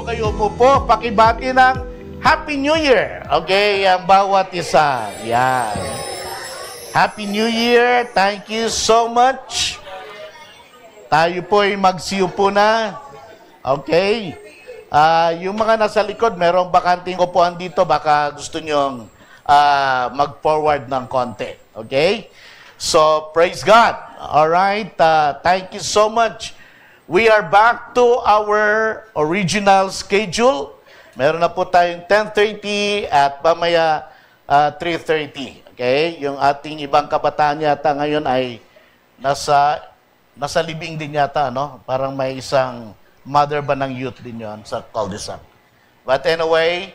bago kayo umupo, pakibati ng Happy New Year. Okay, ang bawat isa. Yan. Happy New Year. Thank you so much. Tayo po ay magsiupo na. Okay. Yung mga nasa likod, merong bakanting upuan dito. Baka gusto nyong mag-forward ng konti. Okay? So, praise God. Alright. Thank you so much. We are back to our original schedule. Meron na po tayong 10:30 at mamaya 3:30. Okay? Yung ating ibang kabataan yata ngayon ay nasa libing din yata, no? Parang may isang mother ba ng youth din yon sa cul-de-sac. But anyway,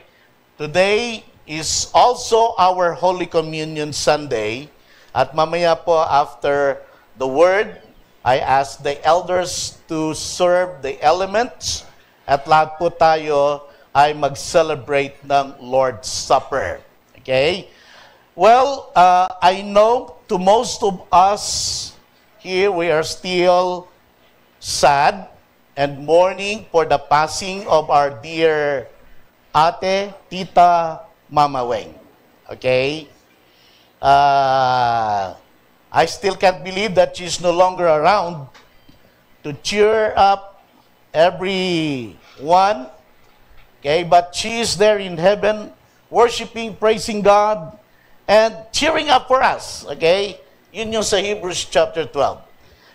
today is also our Holy Communion Sunday. At mamaya po after the word, I ask the elders to serve the elements at lahat po tayo ay mag-celebrate ng Lord's Supper. Okay? Well, I know to most of us here, we are still sad and mourning for the passing of our dear Ate, Tita, Mama Weng. Okay? I still can't believe that she's no longer around to cheer up everyone. Okay, but she is there in heaven, worshiping, praising God, and cheering up for us. Okay? Yun yung sa Hebrews chapter 12.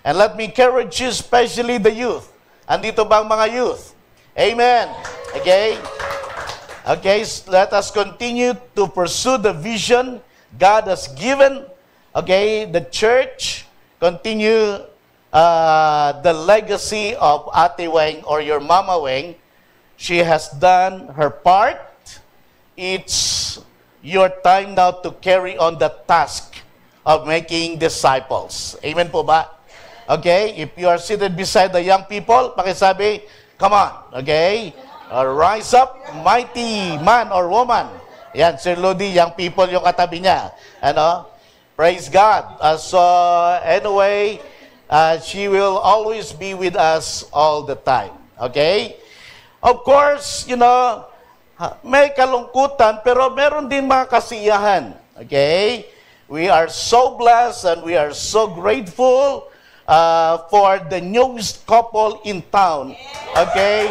And let me encourage you, especially the youth. Andito ba ang mga youth? Amen. Okay? Okay, let us continue to pursue the vision God has given. Okay, the church, continue the legacy of Ate Weng or your Mama Weng. She has done her part. It's your time now to carry on the task of making disciples. Amen po ba? Okay, if you are seated beside the young people, pakisabi, come on. Okay, rise up, mighty man or woman. Yan, Sir Lodi, young people yung katabi niya. Ano? Praise God. So, anyway, she will always be with us all the time. Okay? Of course, you know, may kalungkutan, pero meron din mga kasiyahan. Okay? We are so blessed and we are so grateful for the newest couple in town. Okay?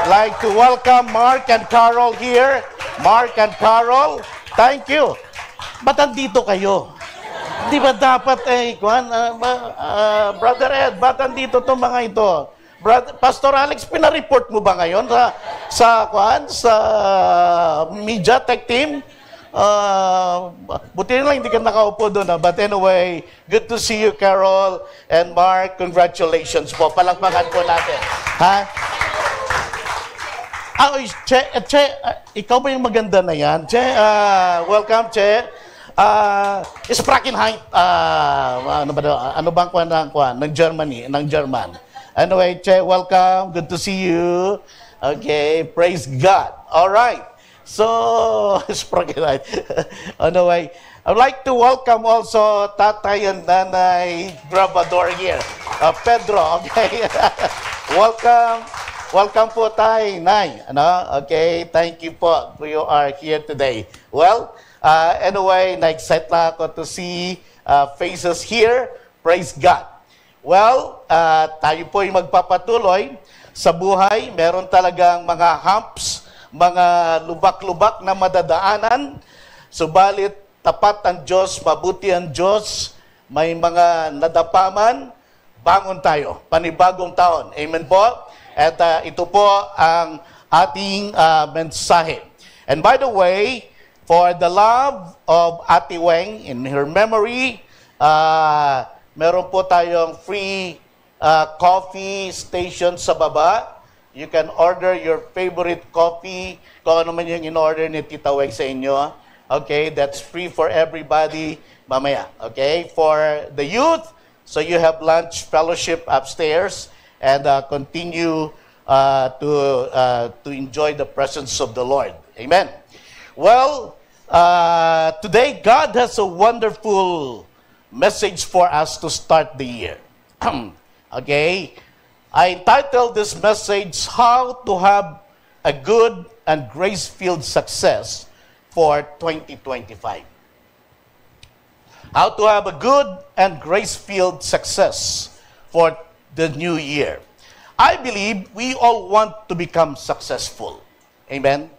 Like to welcome Mark and Carol here. Mark and Carol, thank you. Ba't andito kayo? Di ba dapat Brother Ed, ba't andito itong mga ito? Pastor Alex, pinareport mo ba ngayon sa media tech team? Buti na lang hindi ka nakaupo doon. But anyway, good to see you, Carol and Mark. Congratulations po. Palakpakan po natin. Ha? Che, ikaw ba yung maganda na yan? Che, welcome, Che. Sprackenheit, ano bang kwan ng Germany, ng German. Anyway, Che, welcome. Good to see you. Okay, praise God. All right. So, Sprackenheit. Anyway, I'd like to welcome also Tatay and Nanay Grabador here. Pedro, okay. Welcome. Welcome po, Tay, Nay. Okay, thank you po. You are here today. Well, anyway, na-excite lang ako to see faces here. Praise God. Well, tayo po ay magpapatuloy sa buhay. Meron talagang mga humps, mga lubak-lubak na madadaanan. Subalit, tapat ang Diyos, mabuti ang Diyos. May mga nadapaman. Bangon tayo. Panibagong taon. Amen po? At ito po ang ating mensahe. And by the way, for the love of Ate Weng, in her memory, meron po tayong free coffee station sa baba. You can order your favorite coffee, kung ano man yung in-order ni Tita Weng sa inyo. Okay, that's free for everybody mamaya. Okay, for the youth, so you have lunch fellowship upstairs. And continue to enjoy the presence of the Lord. Amen. Well, today God has a wonderful message for us to start the year. Okay? I entitled this message, How to Have a good and grace-filled success for 2025. How to have a good and grace-filled success for the new year. I believe we all want to become successful. Amen?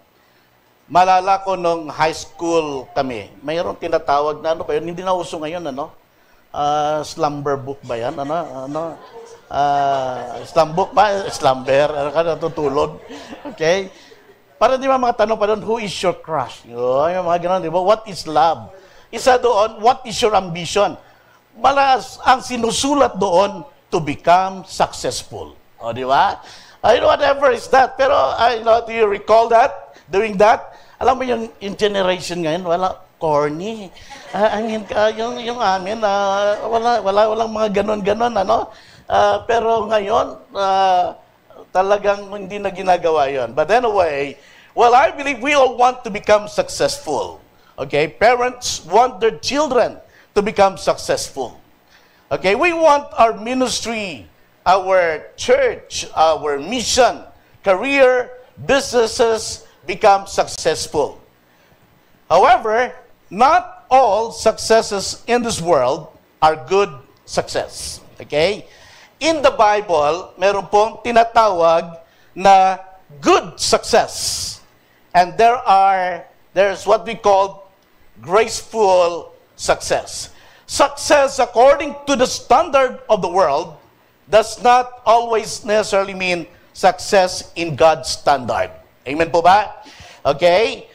Malala ko nung high school kami, mayroong tinatawag na ano ba yun? Hindi na uso ngayon, ano? Slumber book ba yan? Slumbook ba? Slumber. Ano ka natutulog? Okay? Para di ba mga tanong pa doon, who is your crush? Yung mga ganun, di ba? What is love? Isa doon, what is your ambition? Malas ang sinusulat doon to become successful. O, di ba? I know whatever is that. Pero, do you recall that? Doing that? Alam mo yung generation ngayon, wala, corny. Yung amin, walang mga ganon-ganon, ano? Pero ngayon, talagang hindi na ginagawa yun. But anyway, well, I believe we all want to become successful. Okay? Parents want their children to become successful. Okay? We want our ministry, our church, our mission, career, businesses become successful. However, not all successes in this world are good success. Okay? In the Bible, meron pong tinatawag na good success. And there's what we call graceful success. Success according to the standard of the world does not always necessarily mean success in God's standard. Amen po ba? Okay?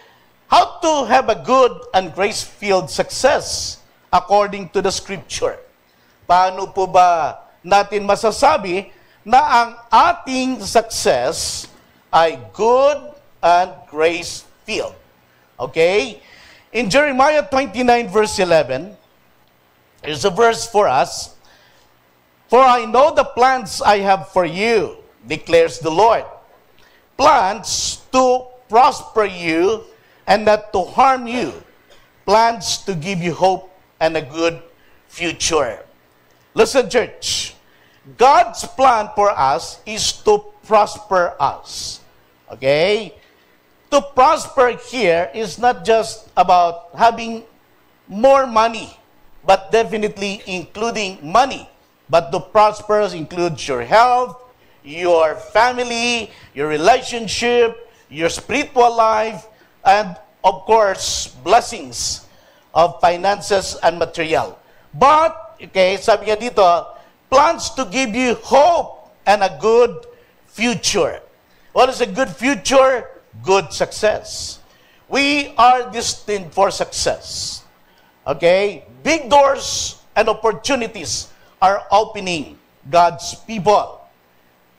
How to have a good and grace-filled success according to the Scripture? Paano po ba natin masasabi na ang ating success ay good and grace-filled? Okay? In Jeremiah 29 verse 11, there's a verse for us. For I know the plans I have for you, declares the Lord. Plans to prosper you and not to harm you. Plans to give you hope and a good future. Listen, church. God's plan for us is to prosper us. Okay? To prosper here is not just about having more money, but definitely including money. But to prosper includes your health, your family, your relationship, your spiritual life, and of course, blessings of finances and material. But, okay, sabi nga dito, plans to give you hope and a good future. What is a good future? Good success. We are destined for success. Okay? Big doors and opportunities are opening God's people.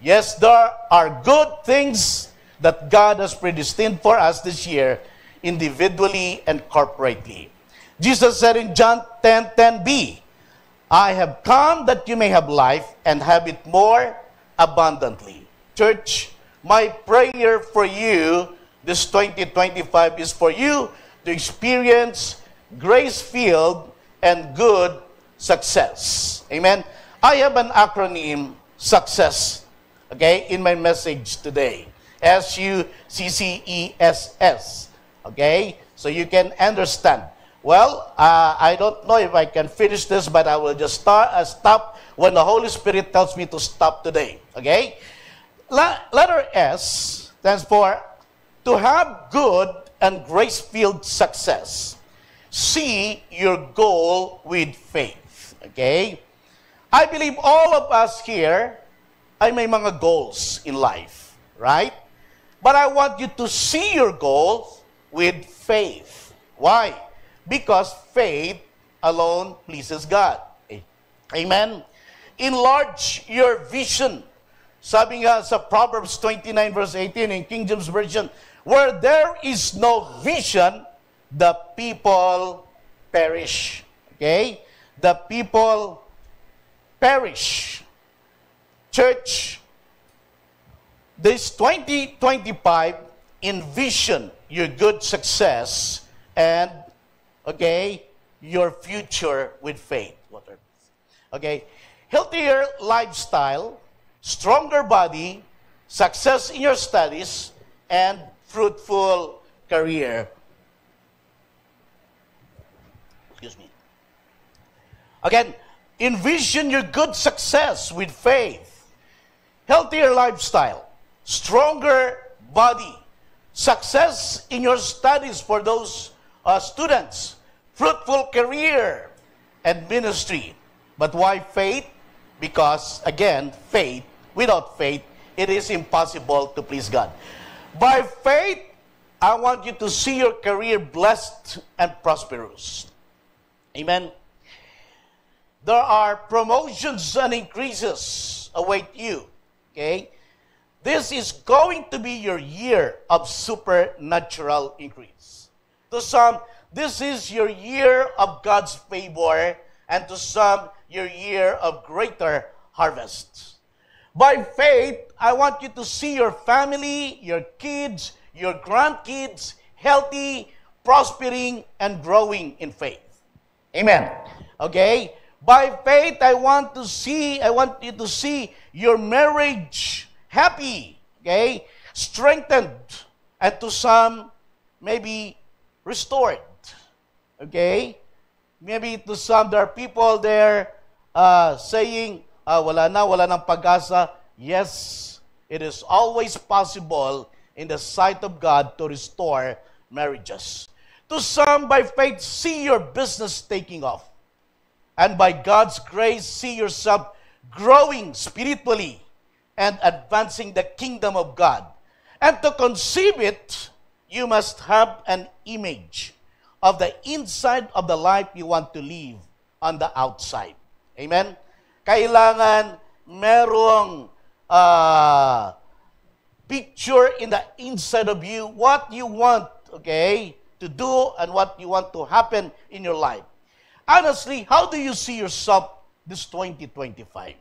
Yes, there are good things that God has predestined for us this year, individually and corporately. Jesus said in John 10:10b, I have come that you may have life and have it more abundantly. Church, my prayer for you this 2025 is for you to experience grace-filled and good success. Amen? I have an acronym, SUCCESS, okay, in my message today. SUCCESS. Okay? So you can understand. Well, I don't know if I can finish this, but I will just stop when the Holy Spirit tells me to stop today. Okay? Letter S stands for to have good and grace-filled success. See your goal with faith. Okay? I believe all of us here ay may mga goals in life. Right? But I want you to see your goals with faith. Why? Because faith alone pleases God. Amen? Enlarge your vision. Sabi nga sa Proverbs 29 verse 18 in King James Version, where there is no vision, the people perish. Okay? The people perish. Church, this 2025, envision your good success and, okay, your future with faith. Okay? Healthier lifestyle, stronger body, success in your studies, and fruitful career. Excuse me. Again, envision your good success with faith, healthier lifestyle, stronger body, success in your studies for those students, fruitful career and ministry. But why faith? Because, again, faith, without faith, it is impossible to please God. By faith, I want you to see your career blessed and prosperous. Amen. There are promotions and increases await you. Okay? This is going to be your year of supernatural increase. To some, this is your year of God's favor, and to some, your year of greater harvest. By faith, I want you to see your family, your kids, your grandkids healthy, prospering, and growing in faith. Amen. Okay? By faith, I want you to see your marriage happy, okay? Strengthened, and to some, maybe restored. Okay? Maybe to some, there are people there saying, wala nang pag-asa. Yes, it is always possible in the sight of God to restore marriages. To some, by faith, see your business taking off. And by God's grace, see yourself growing spiritually and advancing the kingdom of God. And to conceive it, you must have an image of the inside of the life you want to live on the outside. Amen? Kailangan merong picture in the inside of you, what you want, okay, to do and what you want to happen in your life. Honestly, how do you see yourself this 2025?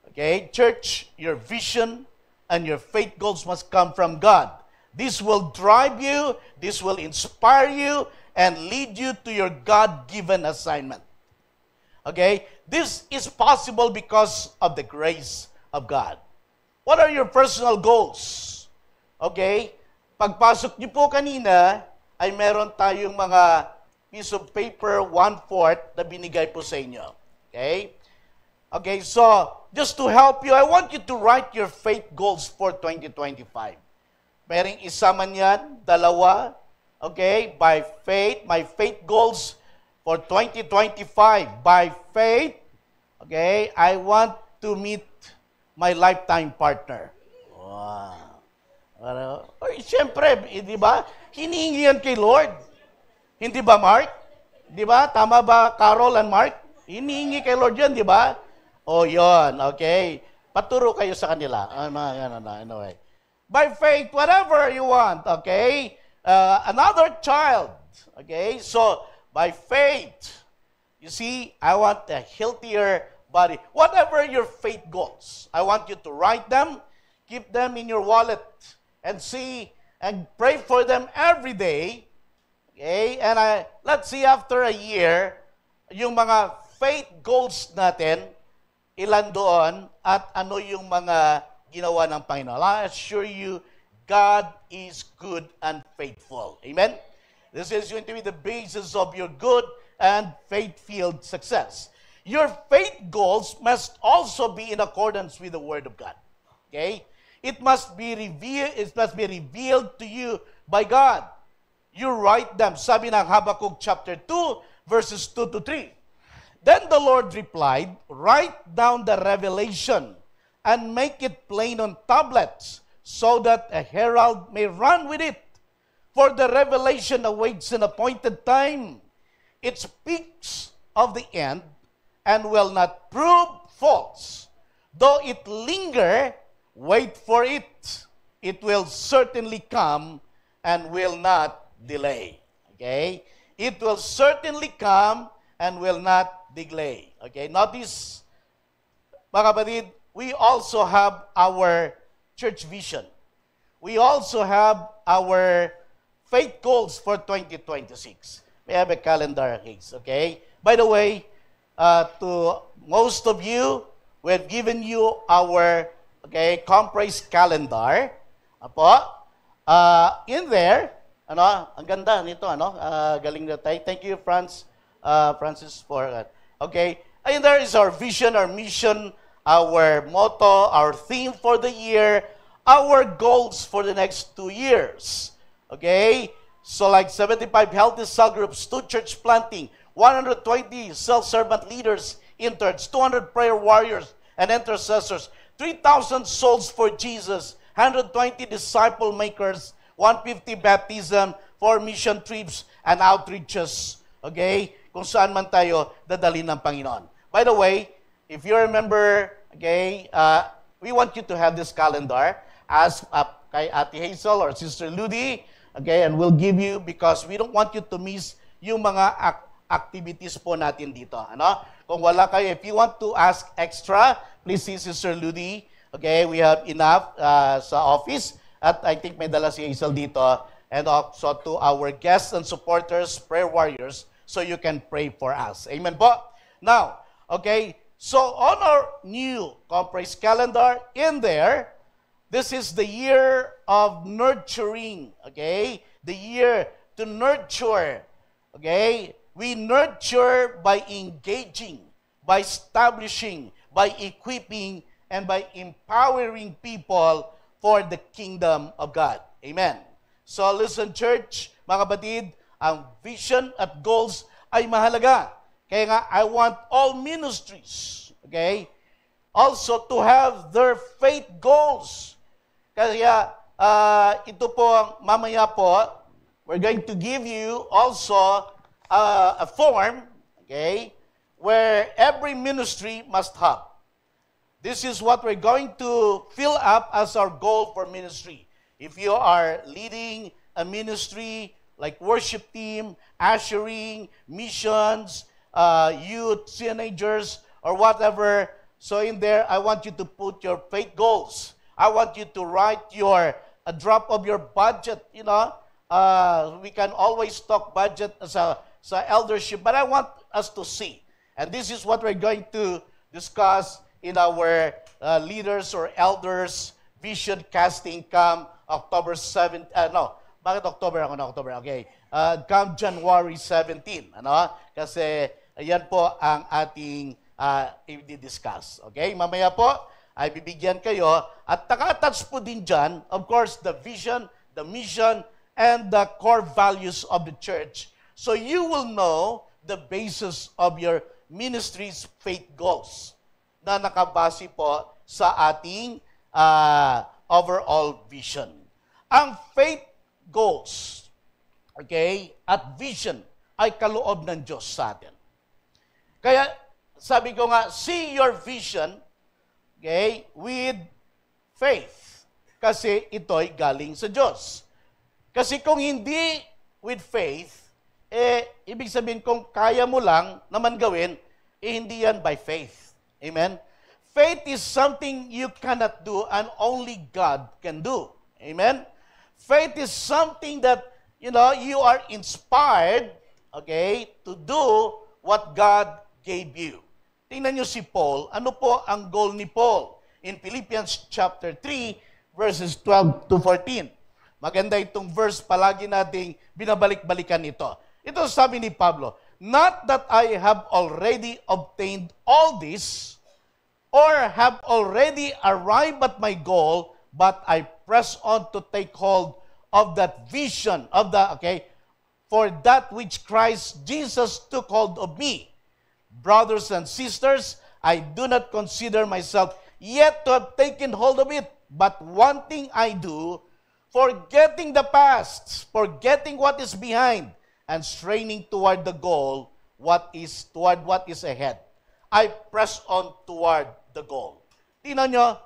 Okay, church, your vision and your faith goals must come from God. This will drive you, this will inspire you, and lead you to your God-given assignment. Okay, this is possible because of the grace of God. What are your personal goals? Okay, pagpasok niyo po kanina, ay meron tayong mga piece of paper, 1/4 na binigay po sa inyo. Okay? Okay, so, just to help you, I want you to write your faith goals for 2025. Merong isa man yan, dalawa, okay? By faith, my faith goals for 2025. By faith, okay, I want to meet my lifetime partner. Wow. Siyempre, di ba? Hinihingi yan kay Lord. Hindi ba, Mark? Di ba? Tama ba, Carol and Mark? Hinihingi kay Lord yan, di ba? O, yun. Okay. Paturo kayo sa kanila. Anyway. By faith, whatever you want. Okay? Another child. Okay? So, by faith, you see, I want a healthier body. Whatever your faith goals, I want you to write them, keep them in your wallet, and see, and pray for them every day. Okay? And let's see after a year, yung mga faith goals natin, ilan doon, at ano yung mga ginawa ng Panginoon. I assure you, God is good and faithful. Amen? This is going to be the basis of your good and faith-filled success. Your faith goals must also be in accordance with the Word of God. Okay? It must be revealed to you by God. You write them. Sabi ng Habakkuk chapter 2, verses 2 to 3. Then the Lord replied, write down the revelation and make it plain on tablets so that a herald may run with it. For the revelation awaits an appointed time. It speaks of the end and will not prove false. Though it linger, wait for it. It will certainly come and will not delay. Okay? It will certainly come and will not delay. Okay? Notice, mga kapatid, we also have our church vision. We also have our faith goals for 2026. We have a calendar case. Okay? By the way, to most of you, we have given you our compressed calendar. Apo, in there, ang ganda nito, galing na tayo. Thank you, Francis, for that. Okay, and there is our vision, our mission, our motto, our theme for the year, our goals for the next 2 years. Okay, so like 75 healthy cell groups, 2 church planting, 120 self-servant leaders, interns, 200 prayer warriors and intercessors, 3,000 souls for Jesus, 120 disciple makers, 150 baptism, 4 mission trips and outreaches. Okay? Kung saan man tayo dadalhin ng Panginoon. By the way, if you remember, okay, we want you to have this calendar. Ask kay Ate Hazel or Sister Ludi, okay, and we'll give you because we don't want you to miss yung mga activities po natin dito. Kung wala kayo, if you want to ask extra, please see Sister Ludi. Okay, we have enough sa office. At I think may dala si Hazel dito. And also to our guests and supporters, prayer warriors, so you can pray for us. Amen po? Now, okay, so on our new conference calendar, in there, this is the year of nurturing. Okay? The year to nurture. Okay? We nurture by engaging, by establishing, by equipping, and by empowering people for the kingdom of God. Amen. So listen, church, mga kapatid, ang vision at goals ay mahalaga. Kaya nga, I want all ministries, okay, also to have their faith goals. Kaya ito po, mamaya po, we're going to give you also a form, okay, where every ministry must have. This is what we're going to fill up as our goal for ministry. If you are leading a ministry like worship team, ushering, missions, youth, teenagers, or whatever, so in there, I want you to put your faith goals. I want you to write a drop of your budget, we can always talk budget as sa eldership, but I want us to see. And this is what we're going to discuss in our leaders or elders vision casting come October 7th. Bakit October ako na October? Okay. Come January 17. Kasi ayan po ang ating i-discuss. Okay? Mamaya po ay bibigyan kayo at naka-attach po din dyan, of course, the vision, the mission, and the core values of the church. So you will know the basis of your ministry's faith goals na nakabase po sa ating overall vision. Ang faith goals, okay, at vision ay kaloob ng Diyos sa atin. Kaya sabi ko nga, see your vision, okay, with faith. Kasi ito'y galing sa Diyos. Kasi kung hindi with faith, ibig sabihin kung kaya mo lang naman gawin, hindi yan by faith. Amen? Faith is something you cannot do and only God can do. Amen? Faith is something that, you are inspired, okay, to do what God gave you. Tingnan nyo si Paul. Ano po ang goal ni Paul? In Philippians chapter 3, verses 12 to 14. Maganda itong verse, palagi nating binabalik-balikan ito. Ito sabi ni Pablo, not that I have already obtained all this, or have already arrived at my goal, but I press on to take hold of that vision, for that which Christ Jesus took hold of me. Brothers and sisters, I do not consider myself yet to have taken hold of it, but one thing I do, forgetting the past, forgetting what is behind, and straining toward the goal, what is ahead. I press on toward the goal. Tingnan nyo,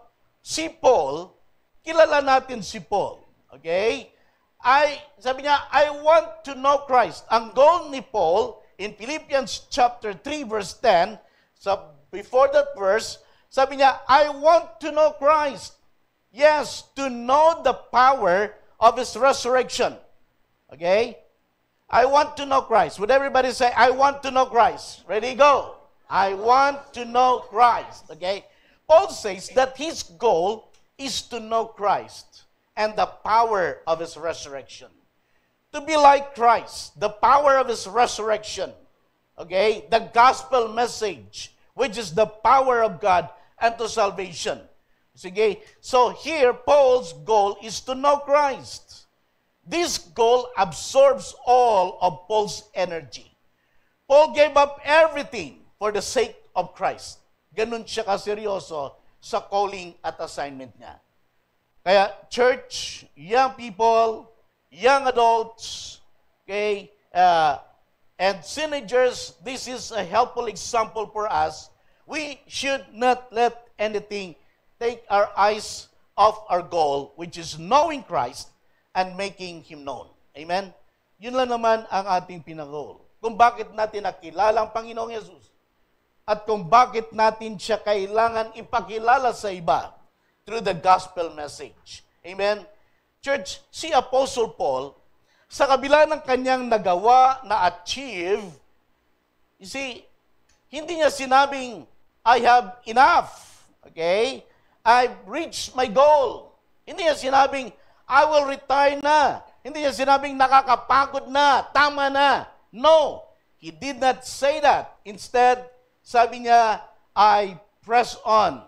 si Paul, kilala natin si Paul. Okay? Sabi niya, I want to know Christ. Ang goal ni Paul, in Philippians chapter 3, verse 10, so before that verse, sabi niya, I want to know Christ. Yes, to know the power of His resurrection. Okay? I want to know Christ. Would everybody say, I want to know Christ? Ready, go. I want to know Christ. Okay? Paul says that his goal is to know Christ. and the power of His resurrection. To be like Christ, the power of His resurrection. Okay? The gospel message, which is the power of God unto salvation. Sige? So here, Paul's goal is to know Christ. This goal absorbs all of Paul's energy. Paul gave up everything for the sake of Christ. Ganun siya kaseryoso sa calling at assignment niya. Kaya church, young people, young adults, okay, and teenagers, this is a helpful example for us. We should not let anything take our eyes off our goal, which is knowing Christ and making Him known. Amen? Yun lang naman ang ating pinag-goal. Kung bakit natin nakilala ang Panginoong Yesus at kung bakit natin siya kailangan ipakilala sa iba through the gospel message. Amen? Church, si Apostle Paul, sa kabila ng kanyang nagawa, na-achieve, you see, hindi niya sinabing, I have enough. Okay? I've reached my goal. Hindi niya sinabing, I will retire na. Hindi niya sinabing, nakakapagod na, tama na. No, he did not say that. Instead, sabi niya, I press on.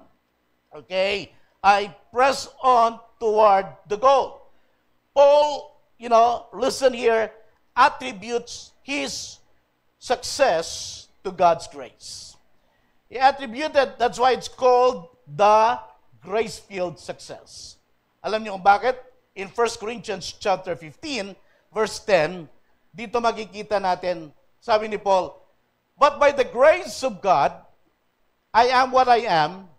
Okay? I press on toward the goal. Paul, listen here, attributes his success to God's grace. He attributed, that's why it's called the grace-filled success. Alam niyo kung bakit? In 1 Corinthians chapter 15, verse 10, dito makikita natin, sabi ni Paul, but by the grace of God, I am what I am,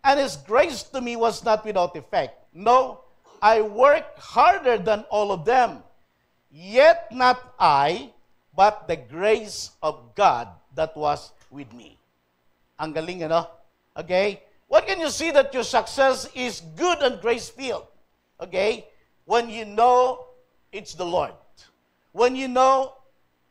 and His grace to me was not without effect. No, I worked harder than all of them. Yet not I, but the grace of God that was with me. Ang galing, Okay? What can you see that your success is good and grace-filled? Okay? When you know it's the Lord. When you know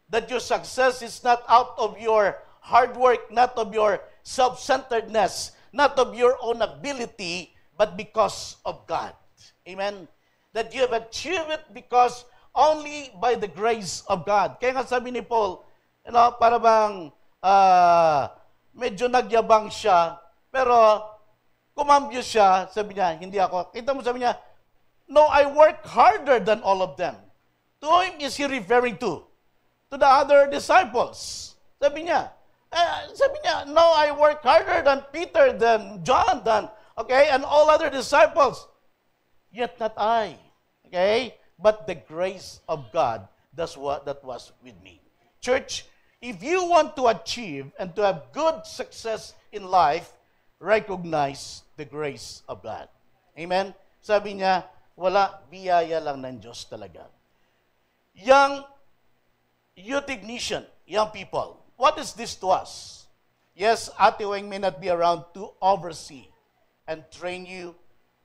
that your success is not out of your hard work, not of your self-centeredness, not of your own ability, but because of God. Amen? That you have achieved it because only by the grace of God. Kaya nga sabi ni Paul, para bang medyo nagyabang siya, pero kumambyo siya, sabi niya, hindi ako. Kita mo, sabi niya, no, I work harder than all of them. To whom is he referring to? To the other disciples. Sabi niya, no, I work harder than Peter, than John, and all other disciples. Yet not I. Okay? But the grace of God, that was with me. Church, if you want to achieve and to have good success in life, recognize the grace of God. Amen? Sabi niya, wala, biyaya lang ng Diyos talaga. Young youth ignition, young people, what is this to us? Yes, Ate Weng may not be around to oversee and train you,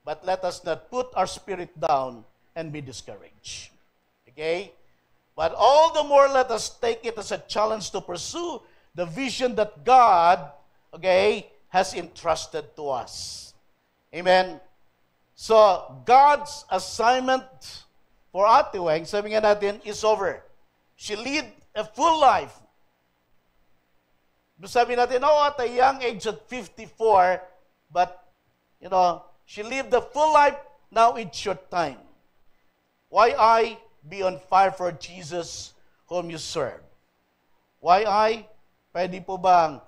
but let us not put our spirit down and be discouraged. Okay? But all the more, let us take it as a challenge to pursue the vision that God, has entrusted to us. Amen? So, God's assignment for Ate Weng, sabi nga natin, is over. She lived a full life. Sabi natin, at a young age of 54, but, she lived a full life, now it's your time. Why I be on fire for Jesus whom you serve? Why I? Pwede po bang,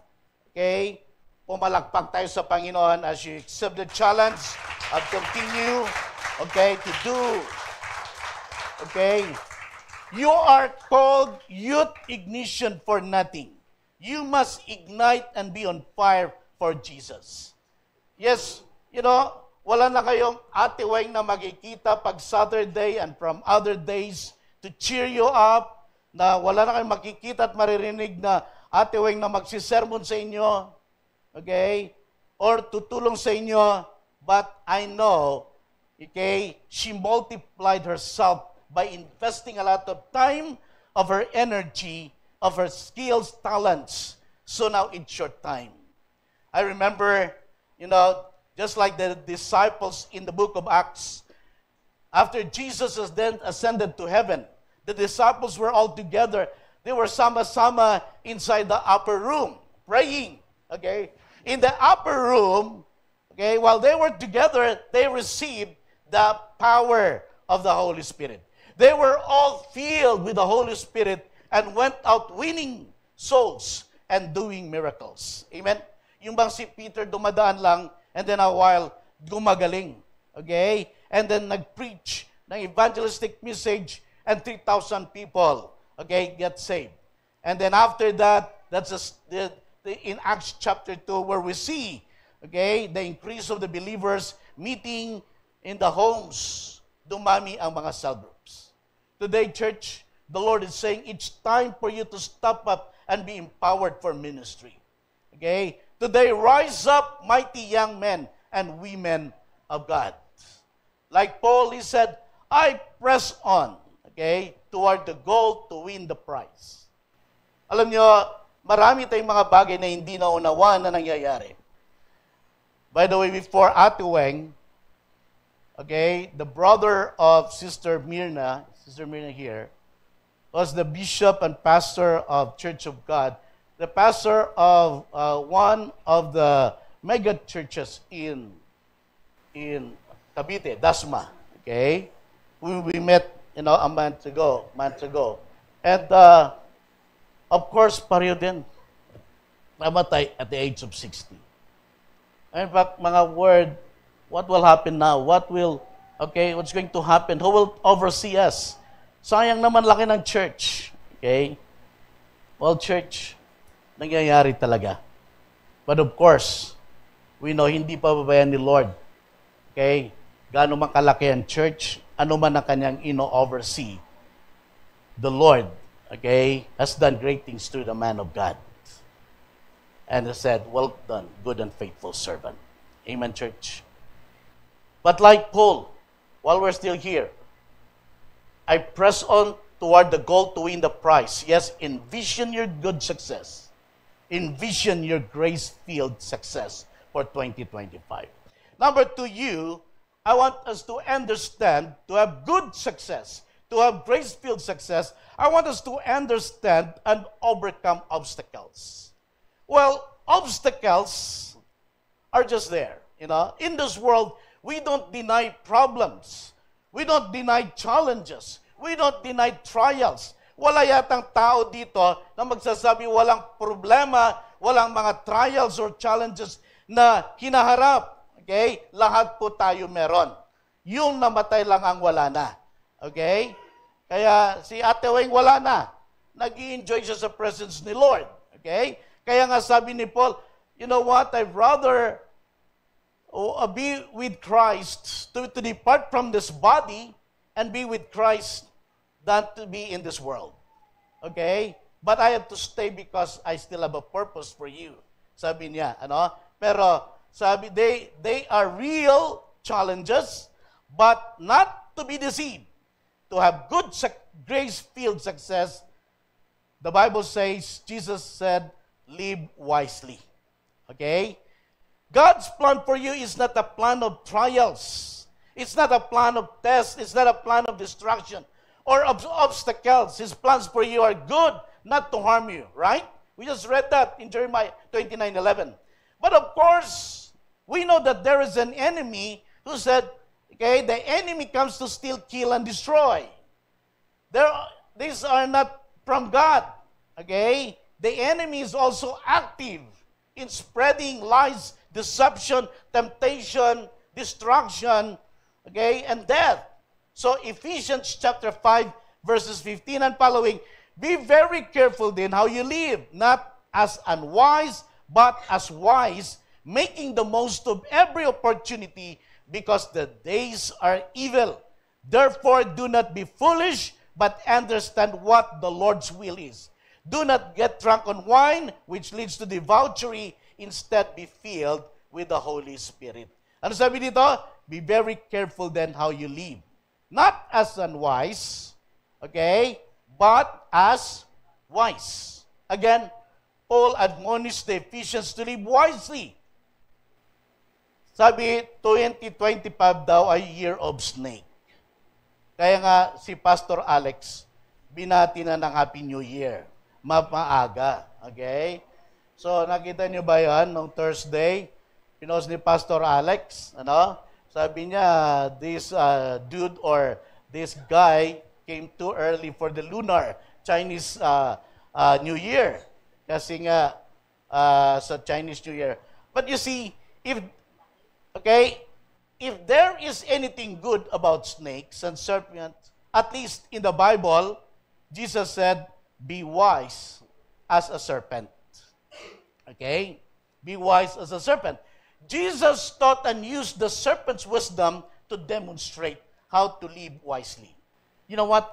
pumalakpak tayo sa Panginoon as you accept the challenge and continue, to do. You are called youth ignition for nothing. You must ignite and be on fire for Jesus. Yes, wala na kayong Ate Weng na makikita pag Saturday and from other days to cheer you up, na wala na kayong makikita at maririnig na Ate Weng na magsisermon sa inyo, or tutulong sa inyo, but I know, she multiplied herself by investing a lot of time, of her energy, of her skills, talents. So now it's your time. I remember, just like the disciples in the book of Acts, After Jesus has then ascended to heaven, the disciples were all together. They were sama-sama inside the upper room, praying. Okay? In the upper room, okay, while they were together, they received the power of the Holy Spirit. They were all filled with the Holy Spirit and went out winning souls and doing miracles. Amen? Yung bang si Peter dumadaan lang and then a while, gumagaling. Okay? And then nag-preach ng evangelistic message and 3,000 people, okay, get saved. And then after that, that's in Acts chapter 2 where we see, okay, the increase of the believers meeting in the homes. Dumami ang mga cell groups. Today, church, the Lord is saying it's time for you to step up and be empowered for ministry. Okay? Today, rise up, mighty young men and women of God. Like Paul, he said, I press on, okay, toward the goal to win the prize. Alam nyo, marami tayong mga bagay na hindi naunawan na nangyayari. By the way, before Ate Weng, okay, the brother of Sister Myrna here, was the bishop and pastor of Church of God, the pastor of one of the mega churches in Cavite, Dasma. Okay? We met, a month ago. And, of course, pareho din. Namatay at the age of 60. In fact, mga word, what will happen now? What's going to happen? Who will oversee us? Sayang naman laki ng church. Okay? Well, church, nangyayari talaga. But of course, we know hindi pa babayan ni Lord. Okay? Gaano man kalaki ang church, ano man ang kanyang oversee, the Lord, okay, has done great things through the man of God. And he said, well done, good and faithful servant. Amen, church. But like Paul, while we're still here, I press on toward the goal to win the prize. Yes, envision your good success. Envision your grace-filled success for 2025. Number 2, I want us to understand, to have good success, to have grace-filled success, I want us to understand and overcome obstacles. Well, obstacles are just there. In this world, we don't deny problems. We don't deny challenges. We don't deny trials. Wala yatang tao dito na magsasabi walang problema, walang mga trials or challenges na hinaharap. Okay? Lahat po tayo meron. Yung namatay lang ang wala na. Okay? Kaya si Ate Weng wala na. Nag-i-enjoy siya sa presence ni Lord. Okay? Kaya nga sabi ni Paul, you know what? I'd rather be with Christ, to depart from this body and be with Christ than to be in this world. Okay? But I have to stay because I still have a purpose for you. Sabi niya, Pero sabi, they are real challenges, but not to be deceived. To have good grace-filled success, the Bible says, Jesus said, live wisely. Okay? God's plan for you is not a plan of trials. It's not a plan of tests. It's not a plan of destruction or of obstacles. His plans for you are good, not to harm you. Right? We just read that in Jeremiah 29:11. But of course, we know that there is an enemy who said, okay, the enemy comes to steal, kill, and destroy. These are not from God. Okay? The enemy is also active in spreading lies, deception, temptation, destruction, okay, and death. So Ephesians chapter 5, verses 15 and following, be very careful then how you live, not as unwise, but as wise, making the most of every opportunity, because the days are evil. Therefore, do not be foolish, but understand what the Lord's will is. Do not get drunk on wine, which leads to debauchery. Instead, be filled with the Holy Spirit. Ano sabi dito? Be very careful then how you live. Not as unwise, okay, but as wise. Again, Paul admonished the Ephesians to live wisely. Sabi, 2025 daw ay year of snake. Kaya nga si Pastor Alex, binati na ng Happy New Year. Maaga. Okay? So, nakita niyo ba yan nung Thursday? Pinost ni Pastor Alex, sabi niya, this dude or this guy came too early for the lunar Chinese New Year. Kasi nga, sa Chinese New Year. But you see, if there is anything good about snakes and serpents, at least in the Bible, Jesus said, be wise as a serpent. Okay? Be wise as a serpent. Jesus taught and used the serpent's wisdom to demonstrate how to live wisely. You know what,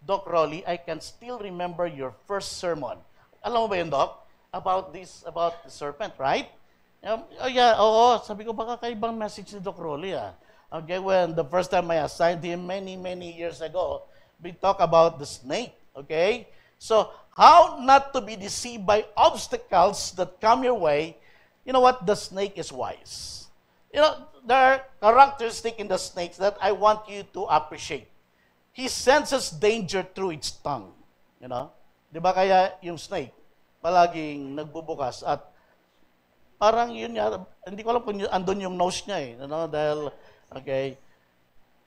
Doc Rolly, I can still remember your first sermon. Alam mo ba yun, Doc? About the serpent, right? Sabi ko, baka kaibang message ni Doc Rolly, Okay, when the first time I assigned him many years ago, we talk about the snake, okay? So, how not to be deceived by obstacles that come your way. You know what? The snake is wise. There are characteristics in the snakes that I want you to appreciate. He senses danger through its tongue. Di ba kaya yung snake, palaging nagbubukas at parang yun nga, hindi ko alam kung andun yung nose niya dahil, okay.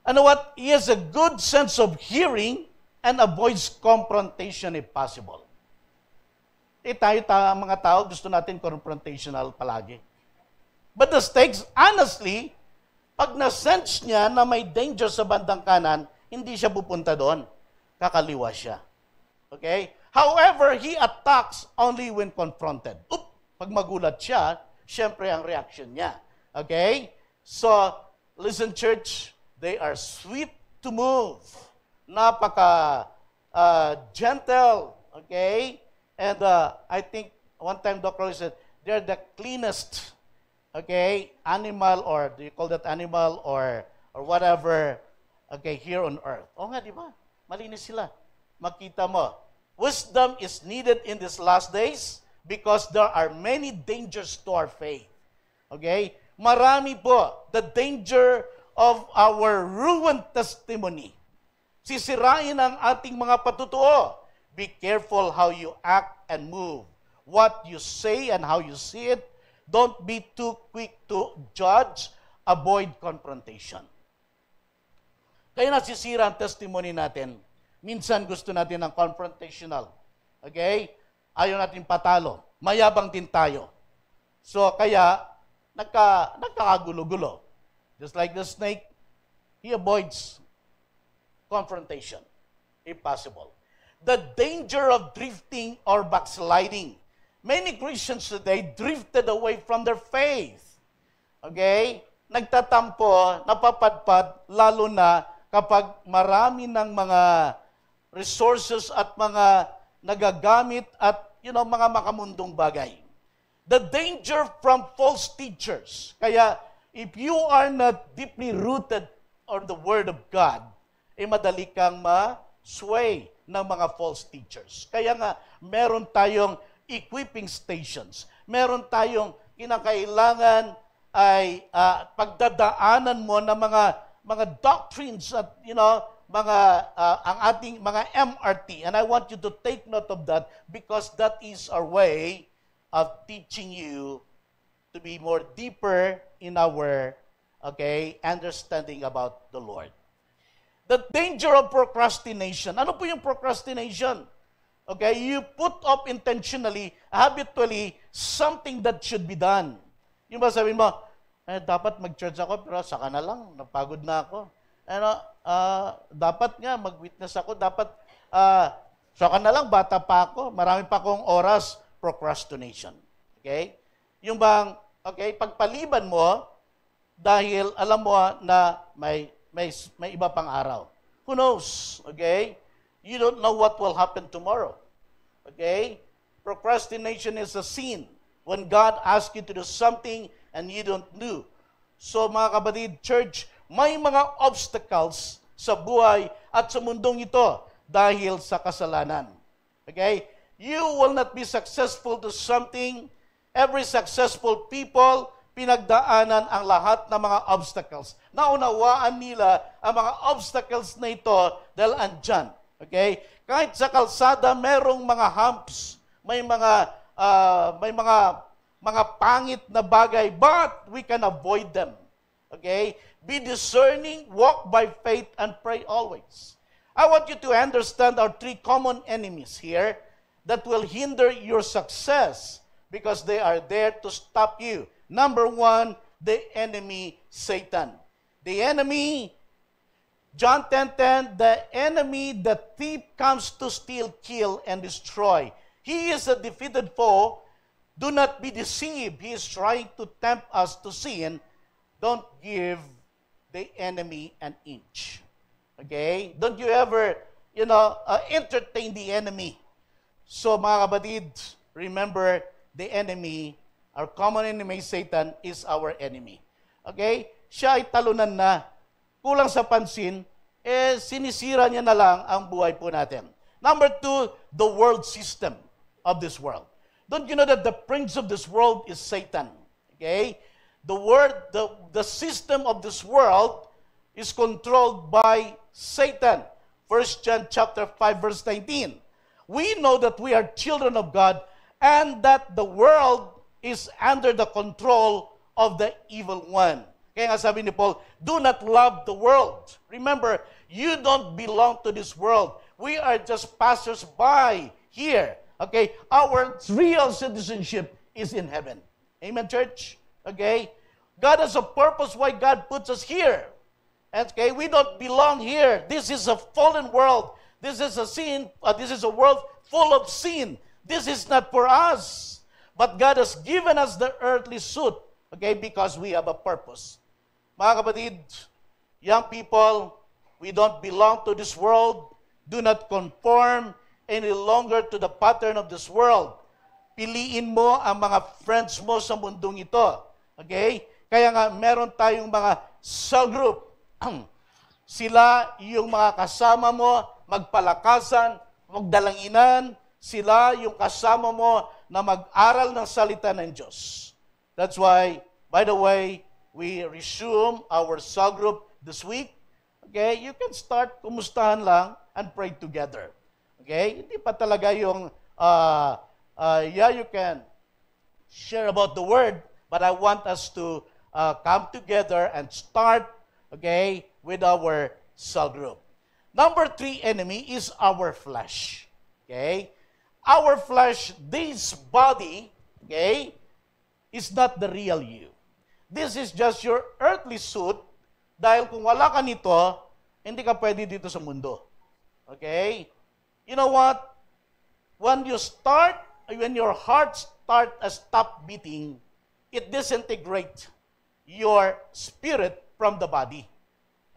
Ano what? He has a good sense of hearing and avoids confrontation if possible. Tayo mga tao, gusto natin confrontational palagi. But the snakes, honestly, pag na-sense niya na may danger sa bandang kanan, hindi siya pupunta doon. Kakaliwa siya. Okay? However, he attacks only when confronted. Pag magulat siya, syempre ang reaction niya. Okay? So, listen church, they are sweet to move. Napaka gentle. Okay? And I think one time Dr. Rolly said, they're the cleanest, animal, or do you call that animal, or whatever, here on earth. Nga, di ba? Malinis sila. Makita mo. Wisdom is needed in these last days because there are many dangers to our faith. Okay? Marami po, the danger of our ruined testimony. Sisirain ang ating mga patutuo. Be careful how you act and move. What you say and how you see it. Don't be too quick to judge. Avoid confrontation. Kaya nasisira ang testimony natin. Minsan gusto natin ng confrontational. Okay? Ayaw natin patalo. Mayabang din tayo. So kaya, nagkakagulo-gulo. Just like the snake, he avoids confrontation, if possible. The danger of drifting or backsliding. Many Christians today drifted away from their faith. Okay? Nagtatampo, napapadpad, lalo na kapag marami ng mga resources at mga nagagamit at mga makamundong bagay. The danger from false teachers. Kaya, if you are not deeply rooted on the Word of God, madali kang ma-sway ng mga false teachers. Kaya nga, meron tayong equipping stations. Meron tayong kinakailangan ay pagdadaanan mo ng mga doctrines at ang ating mga MRT. And I want you to take note of that because that is our way of teaching you to be more deeper in our understanding about the Lord. The danger of procrastination. Ano po yung procrastination? Okay, you put off intentionally, habitually, something that should be done. Yung ba sabihin mo, dapat mag-church ako, pero saka na lang, napagod na ako. Dapat nga, mag-witness ako, dapat, saka na lang, bata pa ako, marami pa akong oras, procrastination. Okay? Yung bang, pagpaliban mo, dahil alam mo na may iba pang araw. Who knows? Okay? You don't know what will happen tomorrow. Okay? Procrastination is a sin when God asks you to do something and you don't do. So mga kapatid, church, may mga obstacles sa buhay at sa mundong ito dahil sa kasalanan. Okay? You will not be successful to something. Every successful people pinagdaanan ang lahat ng mga obstacles. Naunawaan nila ang mga obstacles na ito dahil andyan. Okay? Kahit sa kalsada, merong mga humps, may mga pangit na bagay, but we can avoid them. Okay? Be discerning, walk by faith, and pray always. I want you to understand our three common enemies here that will hinder your success because they are there to stop you. Number one, the enemy, Satan. The enemy, John 10:10, the enemy, the thief, comes to steal, kill, and destroy. He is a defeated foe. Do not be deceived. He is trying to tempt us to sin. Don't give the enemy an inch. Okay? Don't you ever, entertain the enemy. So mga kapatid, remember, the enemy, our common enemy, Satan, is our enemy. Okay? Siya ay talunan na. Kulang sa pansin, sinisira niya na lang ang buhay po natin. Number two, the world system of this world. Don't you know that the prince of this world is Satan? Okay? The system of this world is controlled by Satan. 1 John chapter 5, verse 19. We know that we are children of God and that the world is under the control of the evil one. Kaya nga sabi ni Paul, do not love the world. Remember, you don't belong to this world. We are just passers-by here. Okay? Our real citizenship is in heaven. Amen, church? Okay? God has a purpose why God puts us here. Okay? We don't belong here. This is a fallen world. This is a sin. This is a world full of sin. This is not for us. But God has given us the earthly suit, okay, because we have a purpose. Mga kapatid, young people, we don't belong to this world. Do not conform any longer to the pattern of this world. Piliin mo ang mga friends mo sa mundong ito. Okay? Kaya nga, meron tayong mga cell group. Sila yung mga kasama mo, magpalakasan, magdalanginan. Sila yung kasama mo na mag-aral ng salita ng Diyos. That's why, by the way, we resume our cell group this week. Okay? You can start, kumustahan lang, and pray together. Okay? Hindi pa talaga yung, you can share about the word, but I want us to come together and start, okay, with our cell group. Number 3 enemy is our flesh. Okay? Our flesh, this body, okay, is not the real you. This is just your earthly suit dahil kung wala ka nito, hindi ka pwede dito sa mundo. Okay? You know what? When your heart stop beating, it disintegrates your spirit from the body.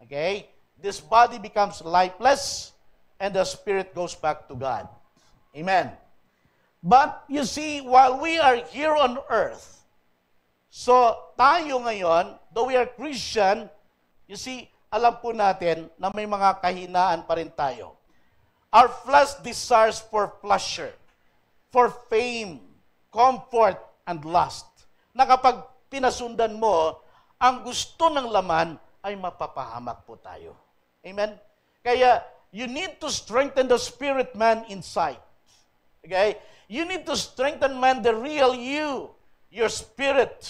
Okay? This body becomes lifeless and the spirit goes back to God. Amen. But you see, while we are here on earth, so tayo ngayon, though we are Christian, you see, alam po natin na may mga kahinaan pa rin tayo. Our flesh desires for pleasure, for fame, comfort, and lust. Na kapag pinasundan mo, ang gusto ng laman ay mapapahamak po tayo. Amen? Kaya, you need to strengthen the spirit man inside. Okay? You need to strengthen man, the real you, your spirit.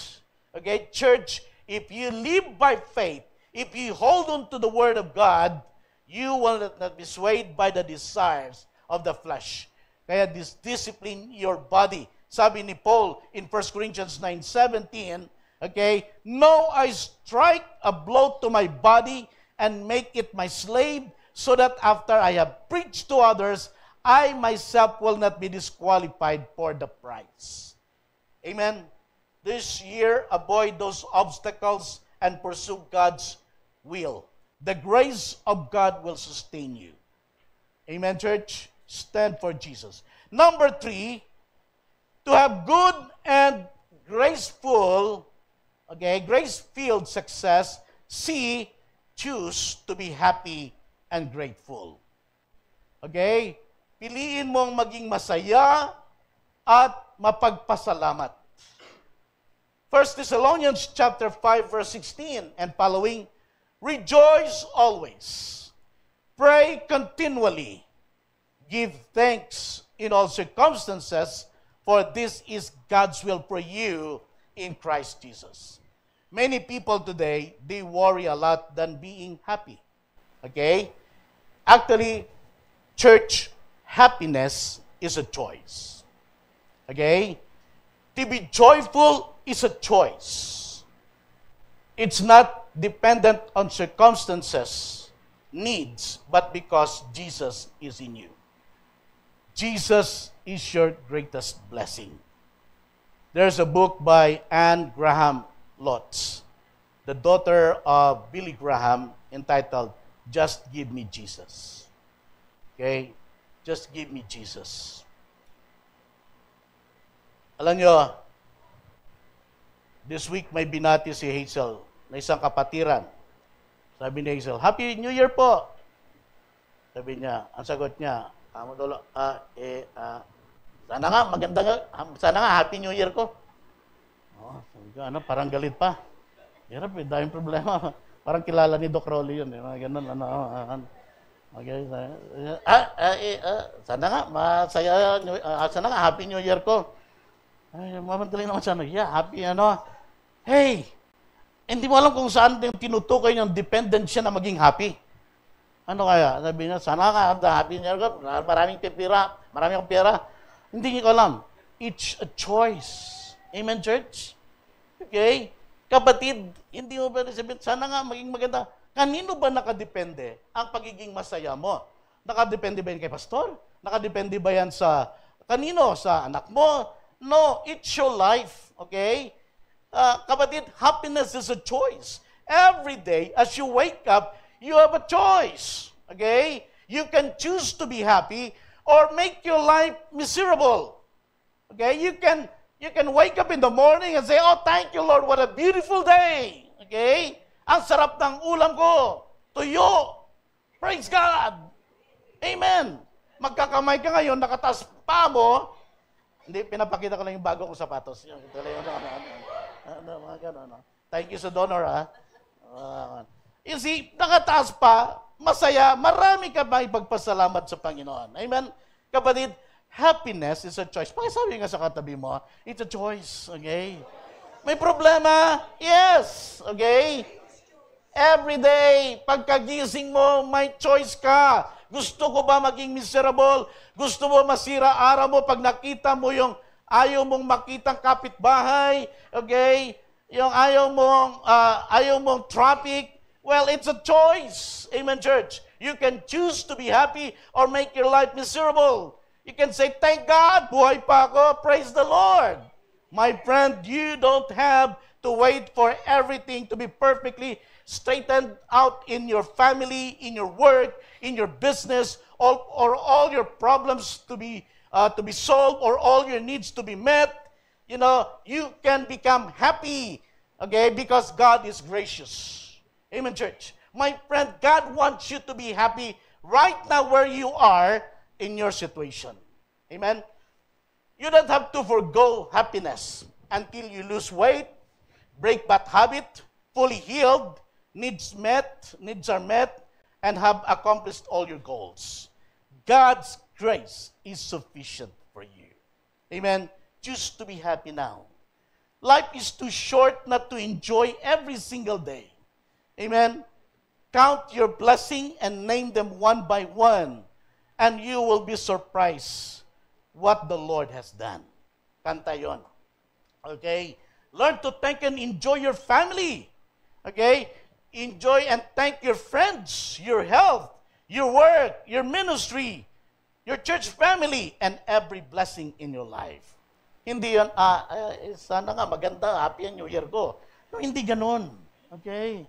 Okay? Church, if you live by faith, if you hold on to the Word of God, you will not be swayed by the desires of the flesh. Kaya discipline your body. Sabi ni Paul in 1 Corinthians 9:17, okay, no, I strike a blow to my body and make it my slave, so that after I have preached to others, I myself will not be disqualified for the prize. Amen. This year, avoid those obstacles and pursue God's will. The grace of God will sustain you. Amen, church? Stand for Jesus. Number 3, to have good and graceful, okay, grace-filled success, choose to be happy and grateful. Okay? Piliin mong maging masaya at mapagpasalamat. 1 1 Thessalonians chapter 5, verse 16 and following, rejoice always, pray continually, give thanks in all circumstances, for this is God's will for you in Christ Jesus. Many people today, they worry a lot than being happy. Okay? Actually, church happiness is a choice. Okay? To be joyful is a choice. It's not dependent on circumstances, needs, but because Jesus is in you. Jesus is your greatest blessing. There's a book by Anne Graham Lotz, the daughter of Billy Graham, entitled, Just Give Me Jesus. Okay? Just give me Jesus. Alam nyo, this week may binati si Hazel na isang kapatiran. Sabi ni Hazel, Happy New Year po! Sabi niya, ang sagot niya, sana nga, maganda nga, sana nga, Happy New Year ko. Oh, sabi ko, parang galit pa. Hirap, daming problema. Parang kilala ni Doc Rolly yun. Ganun, okay. Sana nga, masaya, sana nga, Happy New Year ko. Ay, mamadaling naman sana, happy, Hey, hindi mo alam kung saan yung tinutukoy yung dependent siya na maging happy. Ano kaya? Sabi niya, sana nga, happy niya ko, maraming akong pera. Hindi niyo alam. It's a choice. Amen, church? Okay? Kapatid, hindi mo ba sabihin, sana nga maging maganda. Kanino ba nakadepende ang pagiging masaya mo? Nakadepende ba yan kay pastor? Nakadepende ba yan sa kanino? Sa anak mo? No, it's your life. Okay? Kapatid, happiness is a choice. Every day, as you wake up, you have a choice. Okay? You can choose to be happy or make your life miserable. Okay? You can wake up in the morning and say, oh, thank you, Lord, what a beautiful day. Okay? Ang sarap ng ulam ko. Tuyo. Praise God. Amen. Magkakamay ka ngayon, nakataas pa mo. Hindi, pinapakita ko lang yung bago kong sapatos. Thank you sa donor, ha? You see, nakataas pa, masaya, marami ka ba ipagpasalamat sa Panginoon. Amen? Kapatid, happiness is a choice. Pakisabi nga sa katabi mo, it's a choice. Okay? May problema? Yes. Okay? Every day, pagkagising mo, may choice ka. Gusto ko ba maging miserable? Gusto mo masira araw mo pag nakita mo yung ayaw mong makitang kapitbahay? Okay? Yung ayaw mong traffic? Well, it's a choice. Amen, church. You can choose to be happy or make your life miserable. You can say, thank God, buhay pa ako, praise the Lord. My friend, you don't have to wait for everything to be perfectly straightened out in your family, in your work, in your business, or all your problems to be solved, or all your needs to be met. You can become happy, okay, because God is gracious. Amen, church. My friend, God wants you to be happy right now where you are in your situation. Amen? You don't have to forgo happiness until you lose weight, break bad habit, fully healed, needs are met, and have accomplished all your goals. God's grace is sufficient for you. Amen? Choose to be happy now. Life is too short not to enjoy every single day. Amen? Count your blessing and name them one by one, and you will be surprised what the Lord has done. Kanta yon. Okay? Learn to thank and enjoy your family. Okay? Enjoy and thank your friends, your health, your work, your ministry, your church family, and every blessing in your life. Hindi yan, sana nga maganda, happy ang New Year ko. No, hindi ganun. Okay?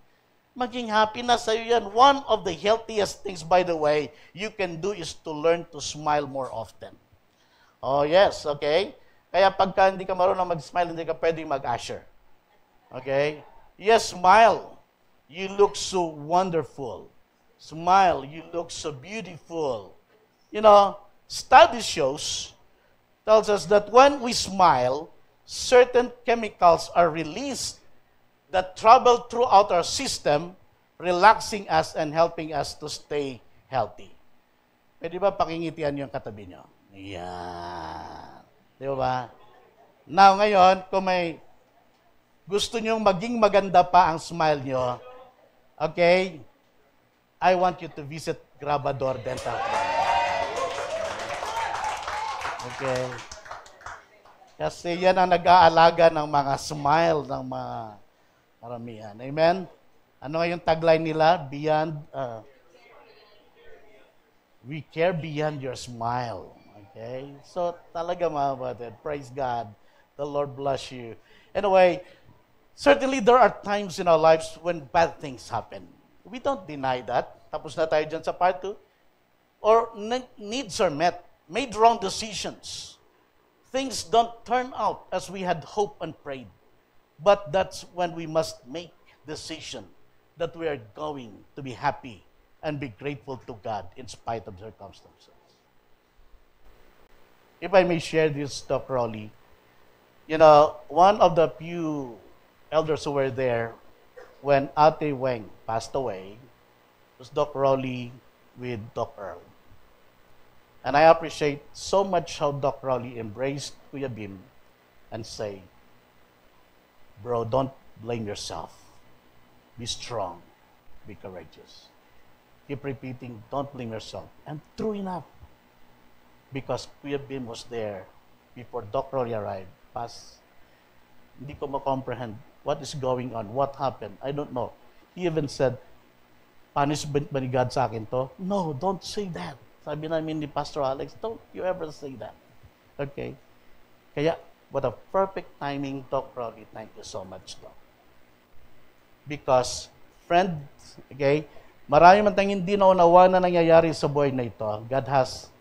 Maging happy na sa'yo yan. One of the healthiest things, by the way, you can do is to learn to smile more often. Oh, yes, okay? Kaya pagka hindi ka marunong mag-smile, hindi ka pwedeng mag-usher. Okay? Yes, smile. You look so wonderful. Smile, you look so beautiful. Study tells us that when we smile, certain chemicals are released that travel throughout our system, relaxing us and helping us to stay healthy. Pwede ba pakingitian yung katabi nyo? Yan. Di ba? Now, ngayon, kung may gusto nyong maging maganda pa ang smile nyo, okay, I want you to visit Grabador Dental Clinic. Okay. Kasi yan ang nag-aalaga ng mga smile ng mga karamihan. Amen? Ano nga yung tagline nila? We care beyond your smile. Okay? So, talaga mga kapatid, praise God. The Lord bless you. Anyway, certainly there are times in our lives when bad things happen. We don't deny that. Tapos na tayo dyan sa part 2. Or needs are met. Made wrong decisions. Things don't turn out as we had hoped and prayed. But that's when we must make decision that we are going to be happy and be grateful to God in spite of circumstances. If I may share this, Dr. Rowley, one of the few elders who were there when Ate Weng passed away was Dr. Rowley with Dr. Earl. And I appreciate so much how Dr. Rowley embraced Kuya Bim and say, bro, don't blame yourself. Be strong. Be courageous. Keep repeating, don't blame yourself. And true enough, because Kuya Bim was there before Dr. Rowley arrived, hindi ko ma-comprehend what is going on, what happened. I don't know. He even said, punishment ba ni God sa akin to? No, don't say that. Sabi namin ni Pastor Alex, don't you ever say that. Okay? Kaya, what a perfect timing, Dr. Rowley. Thank you so much, Doc. Because, friends, okay, marami man tayong hindi naunawa na nangyayari sa buhay na ito. God has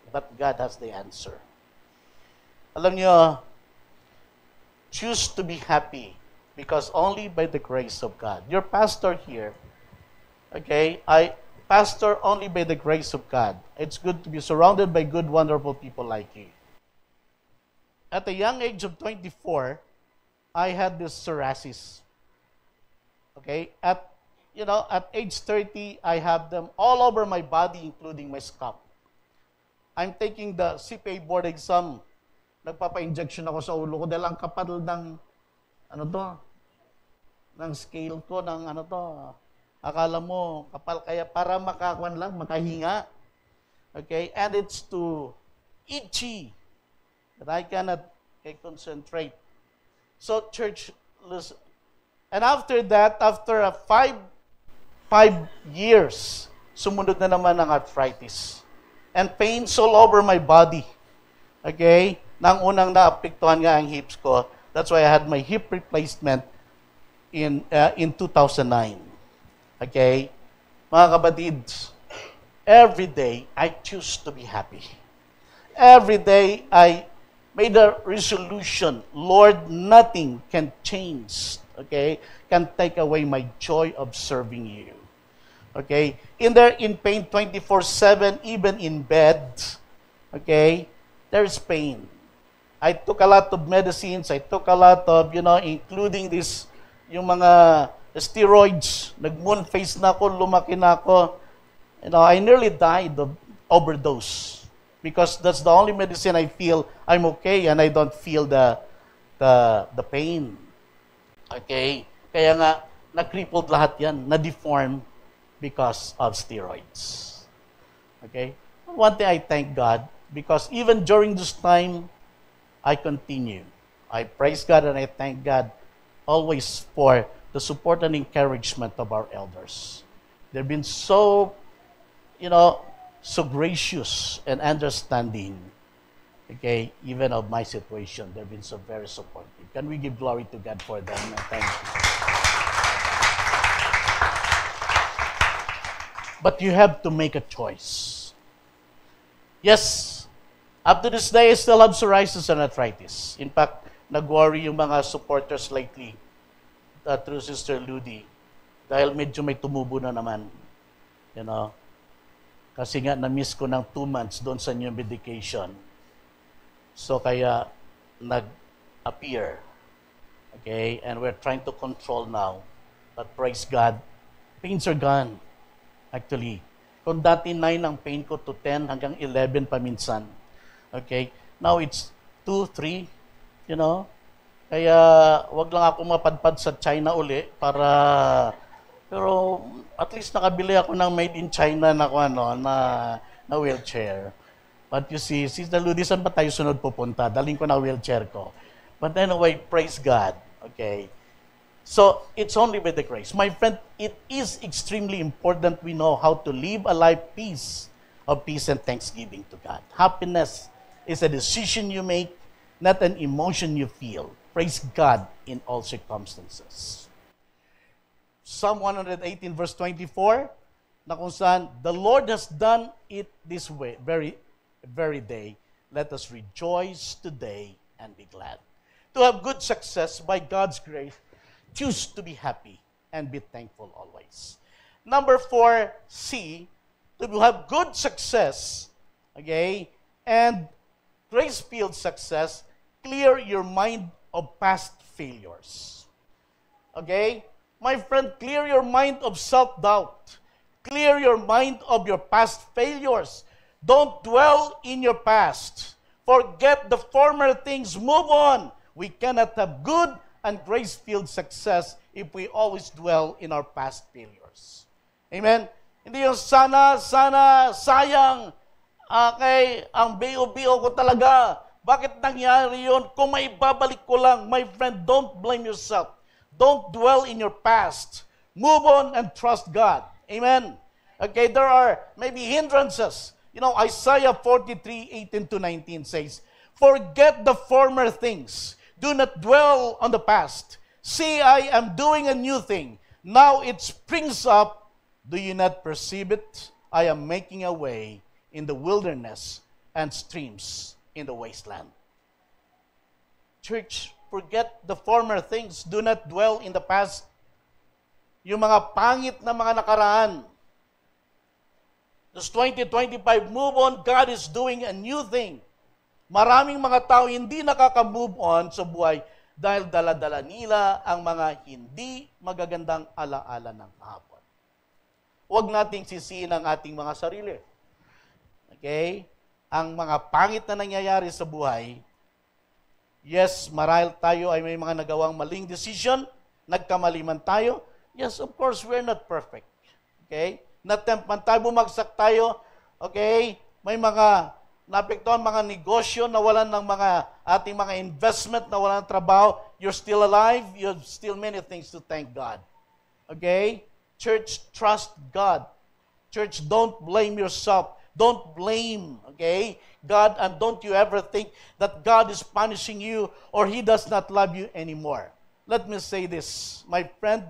the answer. Alam niyo, choose to be happy because only by the grace of God. Your pastor here, okay, pastor only by the grace of God. It's good to be surrounded by good, wonderful people like you. At the young age of 24, I had this psoriasis. Okay? At age 30, I have them all over my body, including my scalp. I'm taking the CPA board exam. Nagpapa-injection ako sa ulo ko dahil ang kapal ng, ng scale ko, akala mo, kapal kaya para makahinga. Okay? And it's too itchy that I cannot concentrate. So, church, listen. And after that, after 5 years, sumunod na naman ang arthritis. And pains all over my body. Okay? Nang unang naapektuhan nga ang hips ko. That's why I had my hip replacement in 2009. Okay? Mga kapatids, every day, I choose to be happy. Every day, I made a resolution. Lord, nothing can change, okay, can take away my joy of serving you. Okay? In pain 24/7, even in bed, okay, there is pain. I took a lot of medicines. I took a lot of, including yung mga steroids, nag-moon face na ako, lumaki na ako. I nearly died of overdose because that's the only medicine I feel I'm okay and I don't feel the pain. Okay? Kaya nga, na-crippled lahat yan, na-deform because of steroids. Okay? One thing I thank God because even during this time, I continue. I praise God and I thank God always for the support and encouragement of our elders. They've been so, so gracious and understanding, okay, even of my situation. They've been so very supportive. Can we give glory to God for them? And thank you. But you have to make a choice. Yes, up to this day, I still have psoriasis and arthritis. In fact, nag-worry yung mga supporters lately through Sister Ludi dahil medyo may tumubo na naman. Kasi nga na-miss ko ng 2 months doon sa new medication. So kaya nag-appear Okay? And we're trying to control now. But praise God, pains are gone. Actually, kung dati 9 ang pain ko to 10 hanggang 11 paminsan. Okay? Now it's 2, 3, you know? Kaya wag lang ako mapadpad sa China uli pero at least nakabili ako ng made in China na wheelchair. But you see, Sister Ludi, saan ba tayo sunod pupunta? Daling ko na wheelchair ko. But anyway, praise God. Okay? So, it's only by the grace. My friend, it is extremely important we know how to live a life of peace and thanksgiving to God. Happiness is a decision you make, not an emotion you feel. Praise God in all circumstances. Psalm 118 verse 24, na kung saan, the Lord has done it this way, very day. Let us rejoice today and be glad. To have good success by God's grace, choose to be happy and be thankful always. Number 4, C, to have good success, okay, and grace-filled success, clear your mind of past failures. Okay? My friend, clear your mind of self-doubt. Clear your mind of your past failures. Don't dwell in your past. Forget the former things. Move on. We cannot have good and grace-filled success if we always dwell in our past failures. Amen? Hindi yung sana, sayang, okay, ang bio-bio ko talaga. Bakit nangyari yun? Kung may babalik ko lang, my friend, don't blame yourself. Don't dwell in your past. Move on and trust God. Amen? Okay, there are maybe hindrances. You know, Isaiah 43:18-19 says, forget the former things. Do not dwell on the past. See, I am doing a new thing. Now it springs up. Do you not perceive it? I am making a way in the wilderness and streams in the wasteland. Church, forget the former things. Do not dwell in the past. Yung mga pangit na mga nakaraan. This 2025, move on. God is doing a new thing. Maraming mga tao hindi nakaka-move on sa buhay dahil dala-dala nila ang mga hindi magagandang alaala ng kahapon. Huwag nating sisihin ang ating mga sarili. Okay? Ang mga pangit na nangyayari sa buhay, yes, marahil tayo ay may mga nagawang maling decision, nagkamali man tayo. Yes, of course, we're not perfect. Okay? Na-tempt man tayo, bumagsak tayo. Okay? May mga naapektuhan mga negosyo, nawalan ng mga ating mga investment, nawalan ng trabaho. You're still alive. You have still many things to thank God. Okay? Church, trust God. Church, don't blame yourself. Don't blame, okay, God, and don't you ever think that God is punishing you or He does not love you anymore. Let me say this, my friend,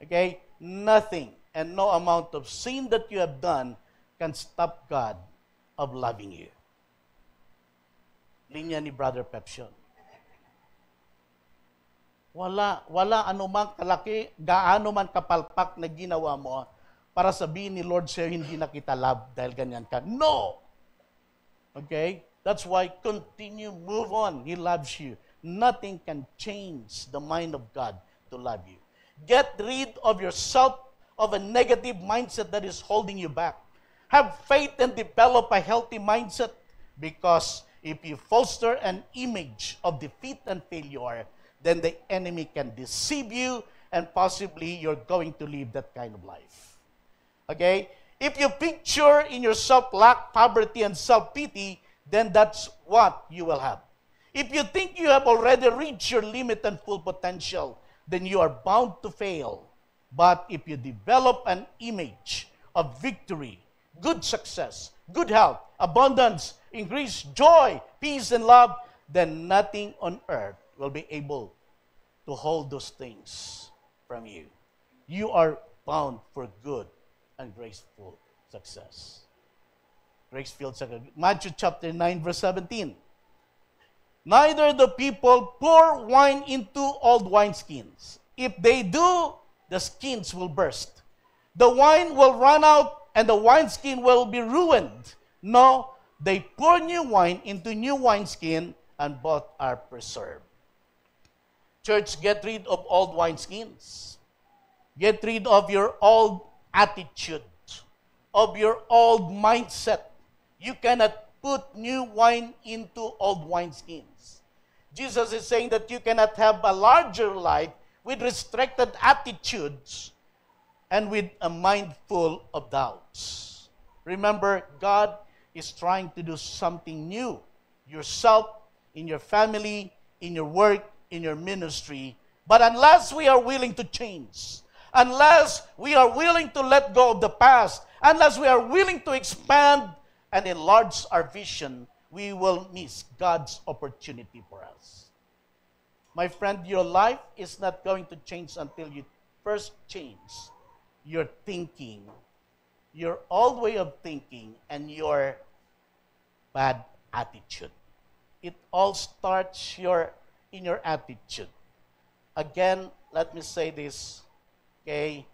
okay, nothing and no amount of sin that you have done can stop God of loving you. Linya ni Brother Pepsion. Wala anumang kalaki, gaano man kapalpak na ginawa mo para sabihin ni Lord sa'yo, hindi na kita love dahil ganyan ka. No! Okay? That's why continue, move on. He loves you. Nothing can change the mind of God to love you. Get rid of yourself of a negative mindset that is holding you back. Have faith and develop a healthy mindset because if you foster an image of defeat and failure, then the enemy can deceive you and possibly you're going to live that kind of life. Okay? If you picture in yourself lack, poverty, and self-pity, then that's what you will have. If you think you have already reached your limit and full potential, then you are bound to fail. But if you develop an image of victory, good success, good health, abundance, increased joy, peace, and love, then nothing on earth will be able to hold those things from you. You are bound for good and graceful success. Grace-filled success. Matthew chapter 9, verse 17. Neither the people pour wine into old wineskins. If they do, the skins will burst. The wine will run out, and the wineskin will be ruined. No, they pour new wine into new wineskin, and both are preserved. Church, get rid of old wineskins. Get rid of your old attitude, of your old mindset. You cannot put new wine into old wineskins. Jesus is saying that you cannot have a larger life with restricted attitudes and with a mind full of doubts. Remember, God is trying to do something new. Yourself, in your family, in your work, in your ministry. But unless we are willing to change, unless we are willing to let go of the past, unless we are willing to expand and enlarge our vision, we will miss God's opportunity for us. My friend, your life is not going to change until you first change your thinking, your old way of thinking, and your bad attitude. It all starts in your attitude. Again, let me say this, okay?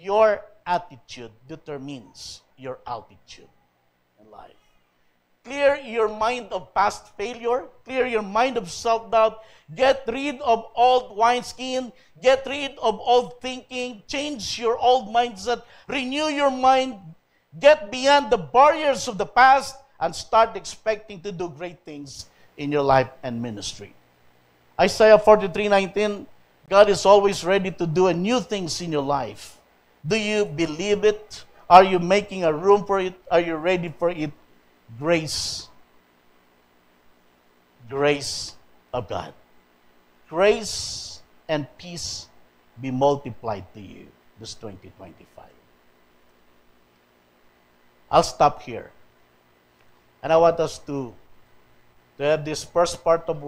Your attitude determines your altitude in life. Clear your mind of past failure. Clear your mind of self-doubt. Get rid of old wineskin. Get rid of old thinking. Change your old mindset. Renew your mind. Get beyond the barriers of the past and start expecting to do great things in your life and ministry. Isaiah 43:19, God is always ready to do new things in your life. Do you believe it? Are you making a room for it? Are you ready for it? Grace of God. Grace and peace be multiplied to you this 2025. I'll stop here. And I want us to have this first part of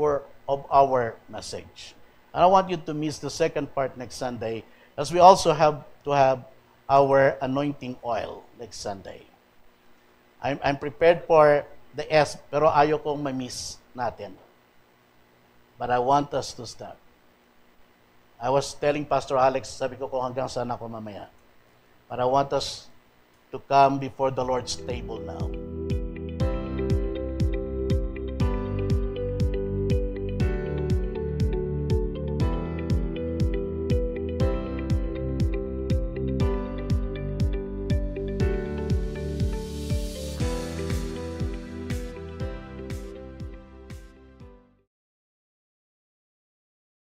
our message. And I want you to miss the second part next Sunday, as we also have to have our anointing oil next Sunday. I'm prepared for the S, pero ayaw kong ma-miss natin. But I want us to stop. I was telling Pastor Alex, sabi ko kung hanggang saan ako mamaya. But I want us to come before the Lord's table now.